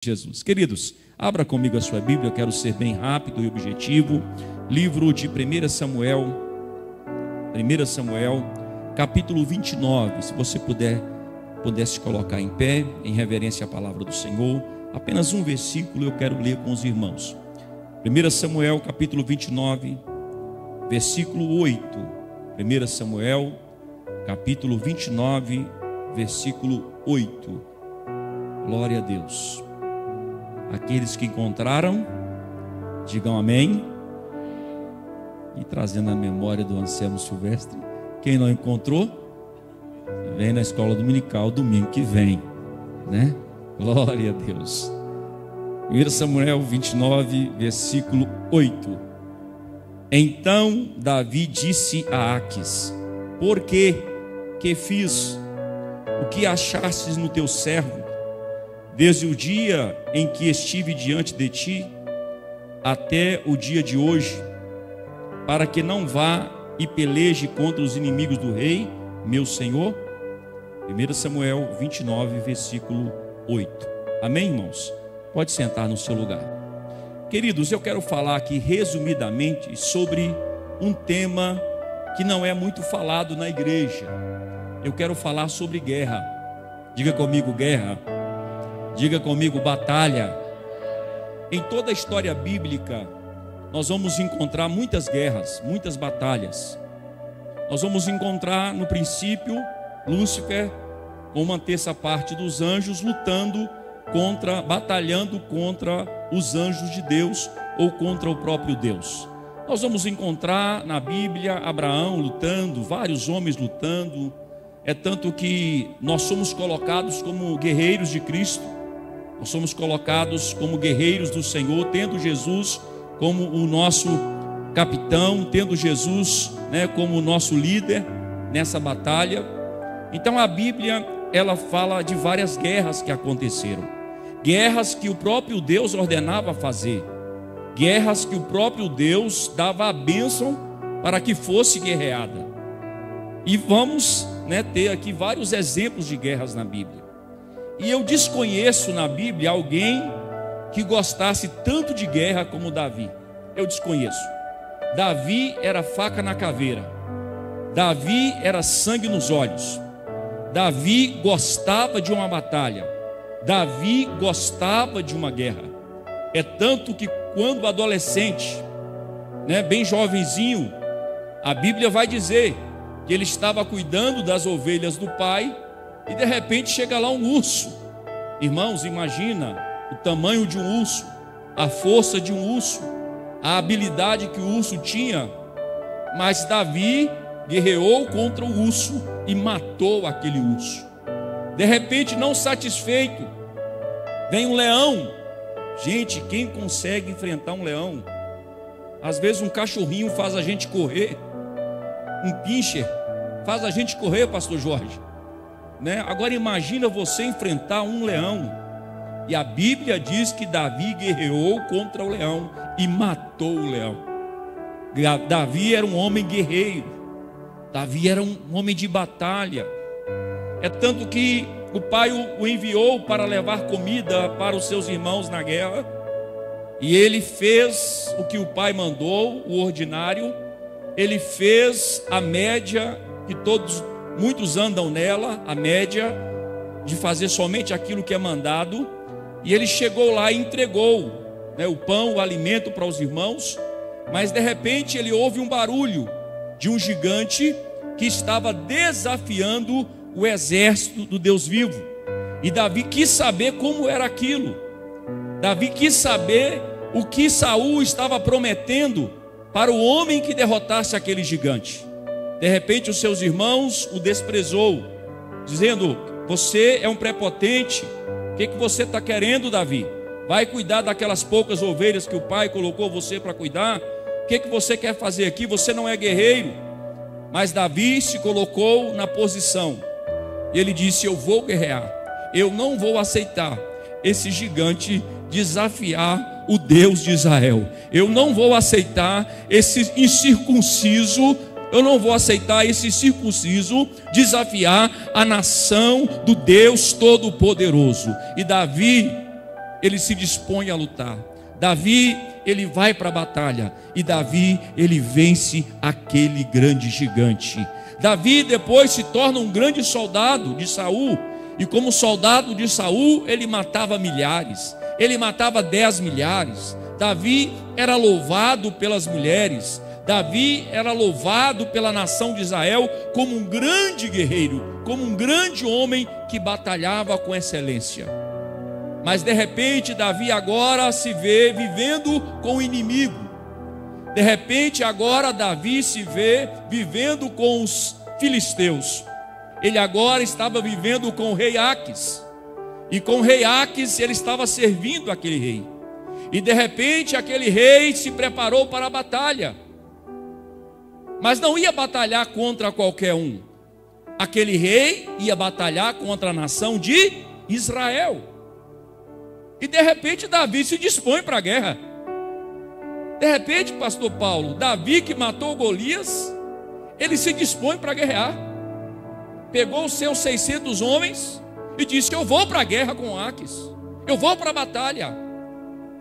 Jesus. Queridos, abra comigo a sua Bíblia, eu quero ser bem rápido e objetivo. Livro de 1 Samuel, capítulo 29. Se você pudesse colocar em pé, em reverência à palavra do Senhor, apenas um versículo eu quero ler com os irmãos. 1 Samuel, capítulo 29, versículo 8. 1 Samuel, capítulo 29, versículo 8. Glória a Deus. Aqueles que encontraram, digam amém. E trazendo a memória do Anselmo Silvestre, quem não encontrou, vem na escola dominical domingo que vem, né? Glória a Deus. 1 Samuel 29, versículo 8. Então Davi disse a Aques: por que fiz? O que achastes no teu servo? Desde o dia em que estive diante de ti, até o dia de hoje, para que não vá e peleje contra os inimigos do rei, meu senhor? 1 Samuel 29, versículo 8. Amém, irmãos? Pode sentar no seu lugar. Queridos, eu quero falar aqui resumidamente sobre um tema que não é muito falado na igreja. Eu quero falar sobre guerra. Diga comigo, guerra. Diga comigo, batalha. Em toda a história bíblica, nós vamos encontrar muitas guerras, muitas batalhas. Nós vamos encontrar no princípio Lúcifer, com uma terça parte dos anjos, batalhando contra os anjos de Deus ou contra o próprio Deus. Nós vamos encontrar na Bíblia Abraão lutando, vários homens lutando. É tanto que nós somos colocados como guerreiros de Cristo. Nós somos colocados como guerreiros do Senhor, tendo Jesus como o nosso capitão, tendo Jesus, como o nosso líder nessa batalha. Então a Bíblia, ela fala de várias guerras que aconteceram. Guerras que o próprio Deus ordenava fazer. Guerras que o próprio Deus dava a bênção para que fosse guerreada. E vamos ter aqui vários exemplos de guerras na Bíblia. E eu desconheço na Bíblia alguém que gostasse tanto de guerra como Davi. Eu desconheço. Davi era faca na caveira. Davi era sangue nos olhos. Davi gostava de uma batalha. Davi gostava de uma guerra. É tanto que quando adolescente, bem jovenzinho, a Bíblia vai dizer que ele estava cuidando das ovelhas do pai e de repente chega lá um urso. Irmãos, imagina o tamanho de um urso, a força de um urso, a habilidade que o urso tinha. Mas Davi guerreou contra o urso e matou aquele urso. De repente, não satisfeito, vem um leão. Gente, quem consegue enfrentar um leão? Às vezes um cachorrinho faz a gente correr, um pincher faz a gente correr, pastor Jorge. Agora imagina você enfrentar um leão. E a Bíblia diz que Davi guerreou contra o leão e matou o leão. Davi era um homem guerreiro. Davi era um homem de batalha. É tanto que o pai o enviou para levar comida para os seus irmãos na guerra. E ele fez o que o pai mandou, o ordinário. Ele fez a média que muitos andam nela, a média de fazer somente aquilo que é mandado. E ele chegou lá e entregou o pão, o alimento para os irmãos. Mas de repente ele ouve um barulho de um gigante que estava desafiando o exército do Deus vivo. E Davi quis saber como era aquilo. Davi quis saber o que Saul estava prometendo para o homem que derrotasse aquele gigante. De repente os seus irmãos o desprezou, dizendo: você é um prepotente. O que você está querendo, Davi? Vai cuidar daquelas poucas ovelhas que o pai colocou você para cuidar? O que você quer fazer aqui? Você não é guerreiro. Mas Davi se colocou na posição. E ele disse: eu vou guerrear. Eu não vou aceitar esse gigante desafiar o Deus de Israel. Eu não vou aceitar esse incircunciso. Eu não vou aceitar esse circunciso desafiar a nação do Deus Todo-Poderoso. E Davi ele se dispõe a lutar. Davi, ele vai para a batalha, e Davi, ele vence aquele grande gigante. Davi depois se torna um grande soldado de Saul, e como soldado de Saul, ele matava milhares, ele matava 10 milhares. Davi era louvado pelas mulheres, Davi era louvado pela nação de Israel como um grande guerreiro, como um grande homem que batalhava com excelência. Mas de repente Davi agora se vê vivendo com o inimigo. De repente agora Davi se vê vivendo com os filisteus. Ele agora estava vivendo com o rei Aques. E com o rei Aques ele estava servindo aquele rei. E de repente aquele rei se preparou para a batalha. Mas não ia batalhar contra qualquer um. Aquele rei ia batalhar contra a nação de Israel. E de repente Davi se dispõe para a guerra. De repente, pastor Paulo, Davi que matou Golias, ele se dispõe para guerrear. Pegou os seus 600 homens e disse: eu vou para a guerra com Aques. Eu vou para a batalha.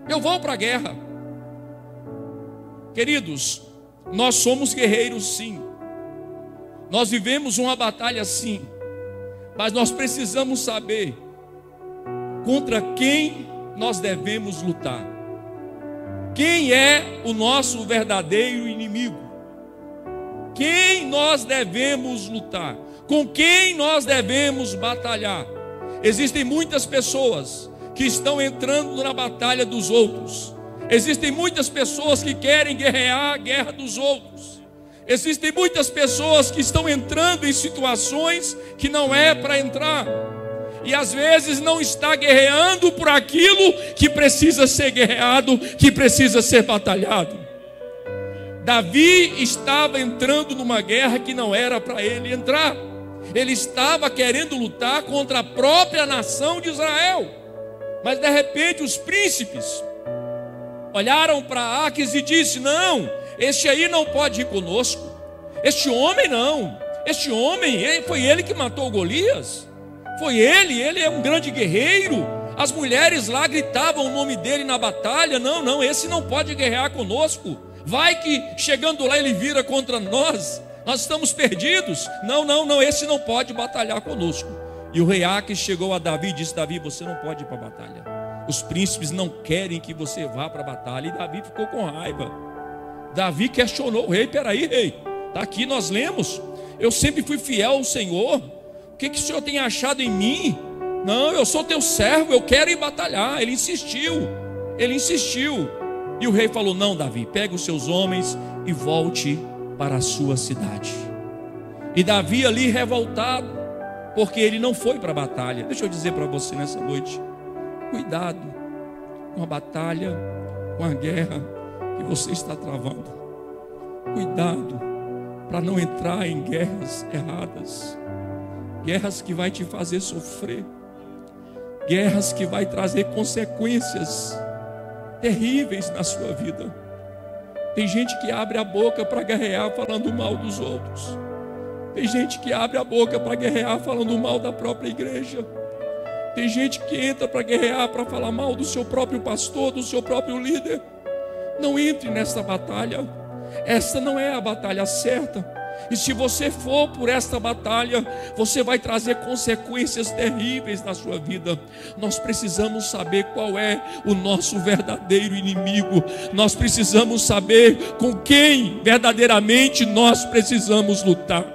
Eu vou para a guerra. Queridos, nós somos guerreiros sim. Nós vivemos uma batalha sim. Mas nós precisamos saber contra quem nós devemos lutar. Quem é o nosso verdadeiro inimigo? Quem nós devemos lutar? Com quem nós devemos batalhar? Existem muitas pessoas que estão entrando na batalha dos outros. Existem muitas pessoas que querem guerrear a guerra dos outros. Existem muitas pessoas que estão entrando em situações que não é para entrar. E às vezes não está guerreando por aquilo que precisa ser guerreado, que precisa ser batalhado. Davi estava entrando numa guerra que não era para ele entrar. Ele estava querendo lutar contra a própria nação de Israel. Mas de repente os príncipes olharam para Aques e disseram: não, este aí não pode ir conosco. Este homem não. Este homem, foi ele que matou Golias. Foi ele é um grande guerreiro. As mulheres lá gritavam o nome dele na batalha. Não, esse não pode guerrear conosco. Vai que chegando lá ele vira contra nós. Nós estamos perdidos. Não, esse não pode batalhar conosco. E o rei Aques chegou a Davi e disse: Davi, você não pode ir para a batalha. Os príncipes não querem que você vá para a batalha. E Davi ficou com raiva. Davi questionou o rei: peraí, rei, está aqui, nós lemos. Eu sempre fui fiel ao Senhor. O que o senhor tem achado em mim? Não, eu sou teu servo, eu quero ir batalhar. Ele insistiu. E o rei falou: não, Davi, pega os seus homens e volte para a sua cidade. E Davi ali revoltado, porque ele não foi para a batalha. Deixa eu dizer para você nessa noite: cuidado com a batalha, com a guerra que você está travando. Cuidado para não entrar em guerras erradas, guerras que vai te fazer sofrer, guerras que vai trazer consequências terríveis na sua vida. Tem gente que abre a boca para guerrear falando mal dos outros. Tem gente que abre a boca para guerrear falando mal da própria igreja. Tem gente que entra para guerrear, para falar mal do seu próprio pastor, do seu próprio líder. Não entre nessa batalha. Essa não é a batalha certa. E se você for por esta batalha, você vai trazer consequências terríveis na sua vida. Nós precisamos saber qual é o nosso verdadeiro inimigo. Nós precisamos saber com quem verdadeiramente nós precisamos lutar.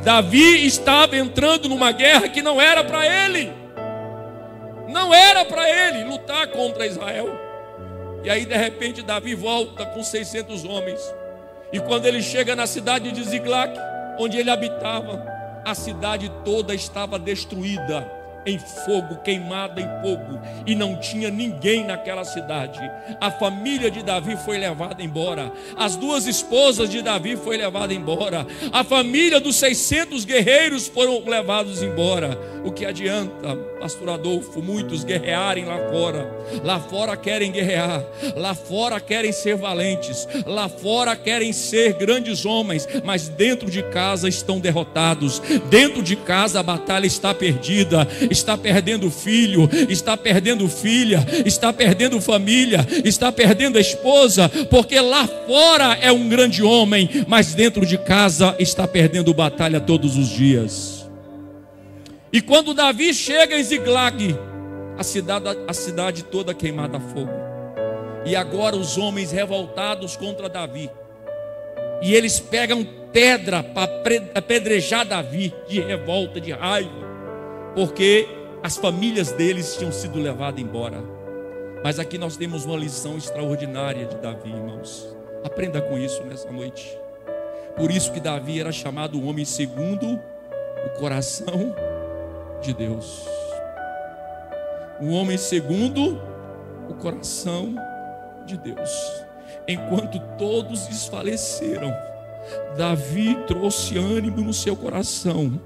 Davi estava entrando numa guerra que não era para ele. Não era para ele lutar contra Israel. E aí de repente Davi volta com 600 homens. E quando ele chega na cidade de Ziglag, onde ele habitava, a cidade toda estava destruída, em fogo, queimada em fogo, e não tinha ninguém naquela cidade. A família de Davi foi levada embora, as 2 esposas de Davi foram levadas embora, a família dos 600 guerreiros foram levados embora. O que adianta, pastor Adolfo, muitos guerrearem lá fora? Lá fora querem guerrear, lá fora querem ser valentes, lá fora querem ser grandes homens, mas dentro de casa estão derrotados. Dentro de casa a batalha está perdida, está perdendo filho, está perdendo filha, está perdendo família, está perdendo a esposa, porque lá fora é um grande homem, mas dentro de casa está perdendo batalha todos os dias. E quando Davi chega em Ziglag, a cidade toda queimada a fogo. E agora os homens revoltados contra Davi, e eles pegam pedra para apedrejar Davi, de revolta, de raiva, porque as famílias deles tinham sido levadas embora. Mas aqui nós temos uma lição extraordinária de Davi, irmãos. Aprenda com isso nessa noite. Por isso que Davi era chamado o homem segundo o coração de Deus. Um homem segundo o coração de Deus. Enquanto todos desfaleceram, Davi trouxe ânimo no seu coração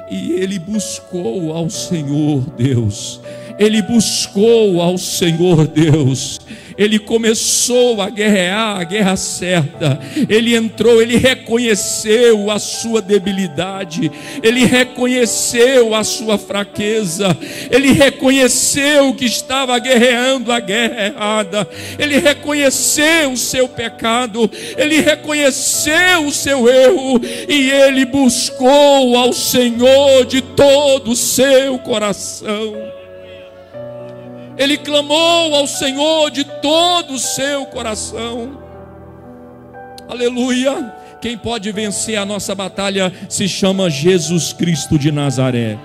e ele buscou ao Senhor Deus. Ele buscou ao Senhor Deus. Ele começou a guerrear a guerra certa. Ele entrou, ele reconheceu a sua debilidade, ele reconheceu a sua fraqueza, ele reconheceu que estava guerreando a guerra errada, ele reconheceu o seu pecado, ele reconheceu o seu erro e ele buscou ao Senhor de todo o seu coração. Ele clamou ao Senhor de todo o seu coração. Aleluia. Quem pode vencer a nossa batalha se chama Jesus Cristo de Nazaré.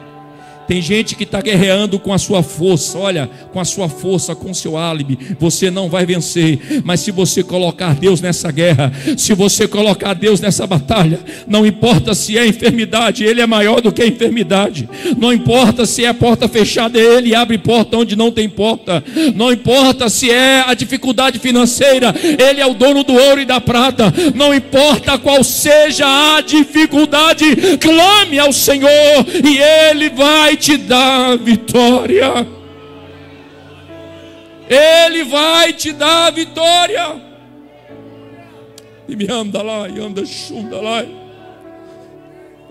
Tem gente que está guerreando com a sua força. Olha, com a sua força, com o seu álibi, você não vai vencer. Mas se você colocar Deus nessa guerra, se você colocar Deus nessa batalha, não importa se é enfermidade, Ele é maior do que a enfermidade. Não importa se é porta fechada, Ele abre porta onde não tem porta. Não importa se é a dificuldade financeira, Ele é o dono do ouro e da prata. Não importa qual seja a dificuldade, clame ao Senhor e Ele vai te dar vitória. Ele vai te dar vitória. E me anda lá, e anda chunda lá.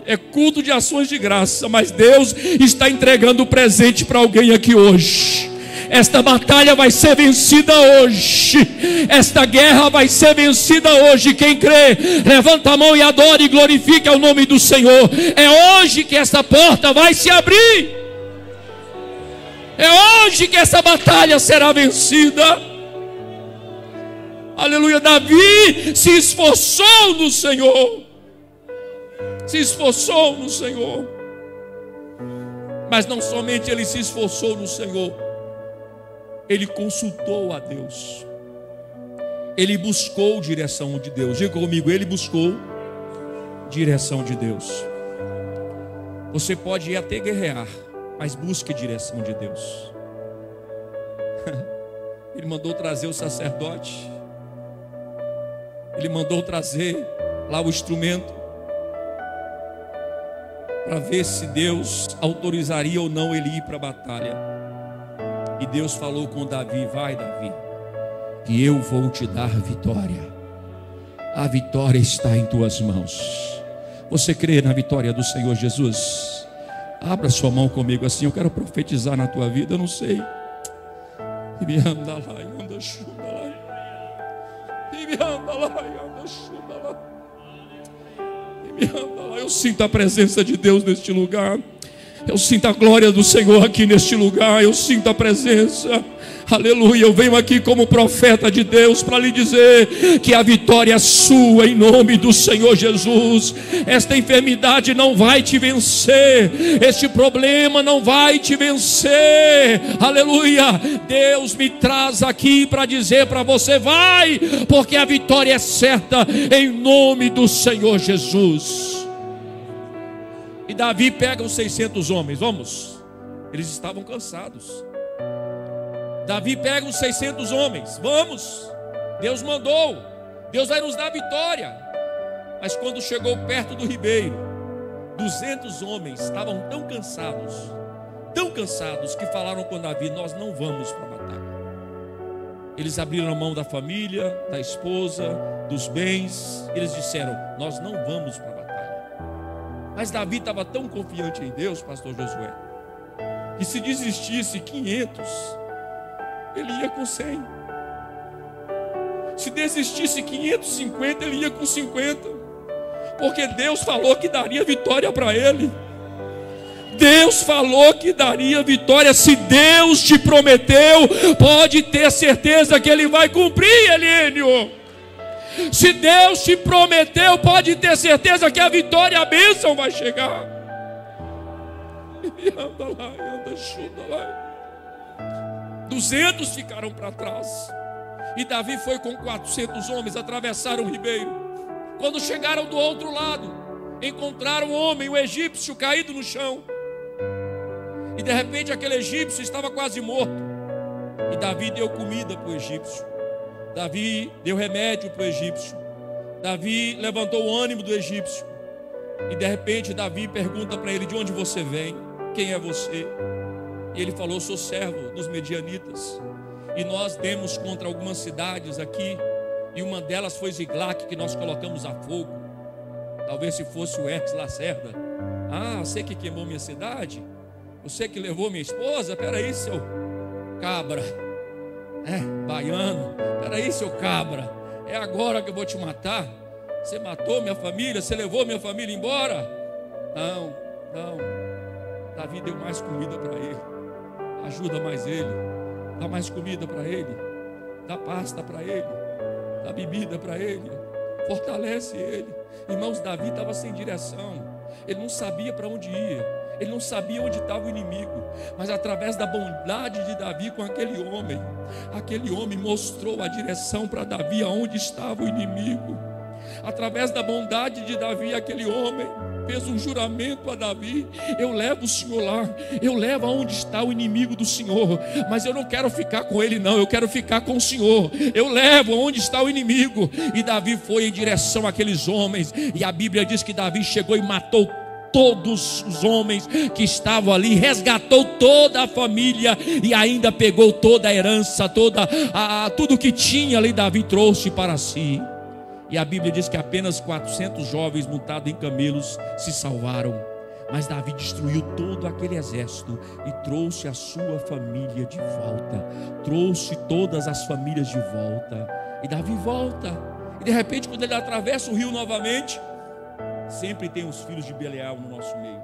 É culto de ações de graça, mas Deus está entregando o presente para alguém aqui hoje. Esta batalha vai ser vencida hoje. Esta guerra vai ser vencida hoje. Quem crê, levanta a mão e adore e glorifique ao nome do Senhor. É hoje que esta porta vai se abrir. É hoje que essa batalha será vencida. Aleluia. Davi se esforçou no Senhor. Se esforçou no Senhor. Mas não somente ele se esforçou no Senhor, ele consultou a Deus. Ele buscou direção de Deus. Diga comigo, ele buscou direção de Deus. Você pode até guerrear, mas busque direção de Deus. Ele mandou trazer o sacerdote. Ele mandou trazer lá o instrumento para ver se Deus autorizaria ou não ele ir para a batalha. E Deus falou com Davi: vai, Davi, que eu vou te dar vitória. A vitória está em tuas mãos. Você crê na vitória do Senhor Jesus? Abra sua mão comigo assim. Eu quero profetizar na tua vida. Eu não sei. E me anda lá, e anda chuva lá. E me anda lá, e anda chuva lá. E me anda lá. Eu sinto a presença de Deus neste lugar. Eu sinto a glória do Senhor aqui neste lugar. Eu sinto a presença. Aleluia. Eu venho aqui como profeta de Deus para lhe dizer que a vitória é sua em nome do Senhor Jesus. Esta enfermidade não vai te vencer. Este problema não vai te vencer. Aleluia. Deus me traz aqui para dizer para você: vai, porque a vitória é certa em nome do Senhor Jesus. E Davi pega os 600 homens. Vamos. Eles estavam cansados. Davi pega os 600 homens. Vamos. Deus mandou. Deus vai nos dar vitória. Mas quando chegou perto do ribeiro, 200 homens estavam tão cansados tão cansados que falaram com Davi: nós não vamos para a batalha. Eles abriram mão da família, da esposa, dos bens. Eles disseram: nós não vamos para a batalha. Mas Davi estava tão confiante em Deus, pastor Josué, que se desistisse 500, ele ia com 100. Se desistisse 550, ele ia com 50. Porque Deus falou que daria vitória para ele. Deus falou que daria vitória. Se Deus te prometeu, pode ter certeza que Ele vai cumprir, Helênio. Se Deus te prometeu, pode ter certeza que a vitória, a bênção vai chegar. E anda lá, anda, chuta lá. 200 ficaram para trás. E Davi foi com 400 homens, atravessaram o ribeiro. Quando chegaram do outro lado, encontraram um homem, um egípcio, caído no chão. E de repente aquele egípcio estava quase morto. E Davi deu comida para o egípcio. Davi deu remédio para o egípcio. Davi levantou o ânimo do egípcio. E de repente Davi pergunta para ele: de onde você vem? Quem é você? E ele falou: sou servo dos medianitas. E nós demos contra algumas cidades aqui. E uma delas foi Ziglac, que nós colocamos a fogo. Talvez se fosse o Hermes Lacerda. Ah, você que queimou minha cidade? Você que levou minha esposa? Peraí, seu cabra. Baiano. Peraí, seu cabra. É agora que eu vou te matar? Você matou minha família? Você levou minha família embora? Não. Davi deu mais comida para ele. Ajuda mais ele. Dá mais comida para ele. Dá pasta para ele. Dá bebida para ele. Fortalece ele. Irmãos, Davi estava sem direção. Ele não sabia para onde ia. Ele não sabia onde estava o inimigo. Mas através da bondade de Davi com aquele homem mostrou a direção para Davi aonde estava o inimigo. Através da bondade de Davi, aquele homem fez um juramento a Davi: eu levo o Senhor lá, eu levo aonde está o inimigo do Senhor, mas eu não quero ficar com ele não, eu quero ficar com o Senhor. Eu levo aonde está o inimigo. E Davi foi em direção àqueles homens, e a Bíblia diz que Davi chegou e matou todos os homens que estavam ali, resgatou toda a família e ainda pegou toda a herança, tudo que tinha ali, Davi trouxe para si. E a Bíblia diz que apenas 400 jovens montados em camelos se salvaram. Mas Davi destruiu todo aquele exército e trouxe a sua família de volta. Trouxe todas as famílias de volta. E Davi volta. E de repente, quando ele atravessa o rio novamente, sempre tem os filhos de Belial no nosso meio.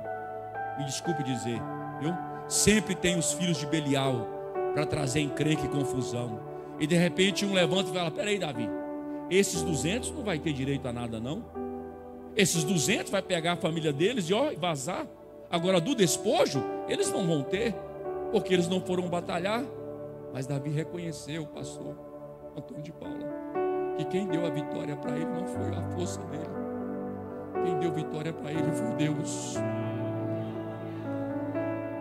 Me desculpe dizer, viu? Sempre tem os filhos de Belial para trazer encrenca e confusão. E de repente um levanta e fala: peraí, Davi, esses 200 não vai ter direito a nada não. Esses 200 vai pegar a família deles e vazar. Agora do despojo eles não vão ter, porque eles não foram batalhar. Mas Davi reconheceu, pastor Antônio de Paula, que quem deu a vitória para ele não foi a força dele. Quem deu vitória para ele foi Deus.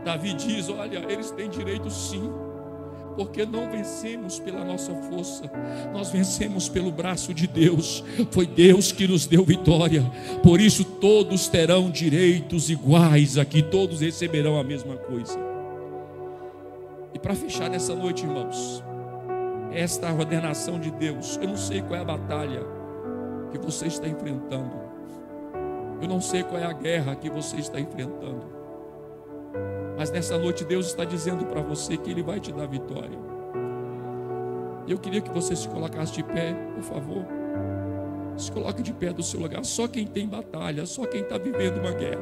Davi diz: olha, eles têm direito sim, porque não vencemos pela nossa força, nós vencemos pelo braço de Deus. Foi Deus que nos deu vitória. Por isso todos terão direitos iguais aqui, todos receberão a mesma coisa. E para fechar nessa noite, irmãos, esta é a ordenação de Deus. Eu não sei qual é a batalha que você está enfrentando. Eu não sei qual é a guerra que você está enfrentando. Mas nessa noite Deus está dizendo para você que Ele vai te dar vitória. Eu queria que você se colocasse de pé, por favor. Se coloque de pé do seu lugar. Só quem tem batalha, só quem está vivendo uma guerra,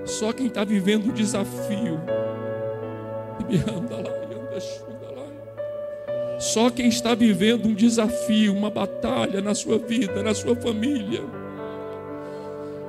só quem está vivendo um desafio. Só quem está vivendo um desafio, uma batalha na sua vida, na sua família.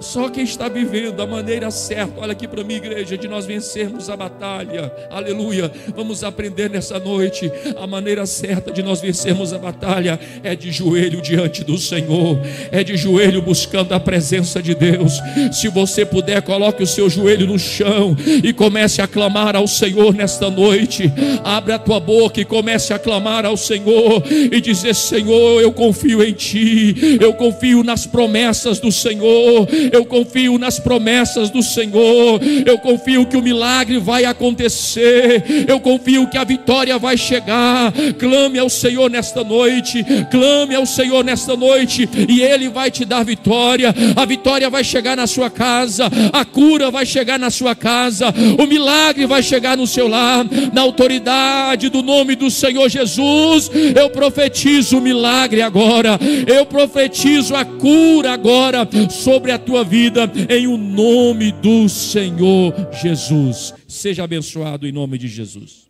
Só quem está vivendo a maneira certa, olha aqui para mim, igreja, de nós vencermos a batalha, aleluia. Vamos aprender nessa noite, a maneira certa de nós vencermos a batalha é de joelho diante do Senhor, é de joelho buscando a presença de Deus. Se você puder, coloque o seu joelho no chão e comece a clamar ao Senhor nesta noite. Abre a tua boca e comece a clamar ao Senhor e dizer: Senhor, eu confio em Ti, eu confio nas promessas do Senhor. eu confio nas promessas do Senhor, eu confio que o milagre vai acontecer, eu confio que a vitória vai chegar. Clame ao Senhor nesta noite, clame ao Senhor nesta noite, e Ele vai te dar vitória. A vitória vai chegar na sua casa, a cura vai chegar na sua casa, o milagre vai chegar no seu lar. Na autoridade do nome do Senhor Jesus, eu profetizo o milagre agora, eu profetizo a cura agora sobre a tua vida, em o nome do Senhor Jesus. Seja abençoado em nome de Jesus.